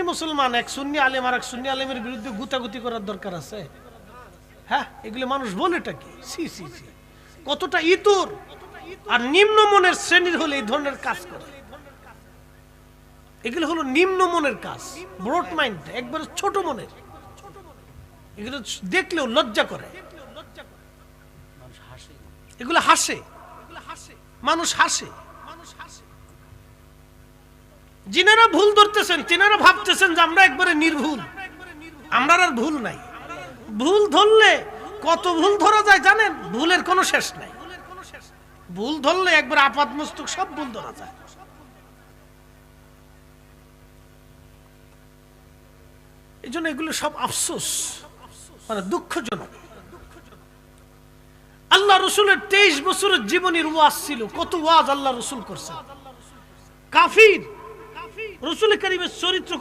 সুন্নি মুসলমান এক সুন্নি আলেম আর এক সুন্নি আলেমের বিরুদ্ধে গুতাগুতি করার দরকার আছে? হ্যাঁ, এগুলো মানুষ বলেটা কি? সি সি সি, কতটা ইতর আর নিম্ন মনের শ্রেণীর হলে এই ধরনের কাজ করে। এগুলো হলো নিম্ন মনের কাজ, ব্রড মাইন্ড, একবার ছোট মনের। এগুলো দেখলেও লজ্জা করে, এগুলো হাসে, মানুষ হাসে। যিনারা ভুল ধরতেছেন তিনারা ভাবতেছেন যে আমরা একবারে নির্ভুল, আমরা আর ভুল নাই। ভুল ধরলে কত ভুল ধরা যায় জানেন? ভুলের কোনো শেষ নাই। ভুল ধরলে একবার আপাতমস্তক সব ভুল ধরা যায়। এই জন্য এগুলো সব আফসোস, মানে দুঃখজনক। আল্লাহ রসুলের 23 বছরের জীবনের ওয়াজ ছিল, কত ওয়াজ আল্লাহ রসুল করছেন। কাফির রসুল করিমের চরিত্র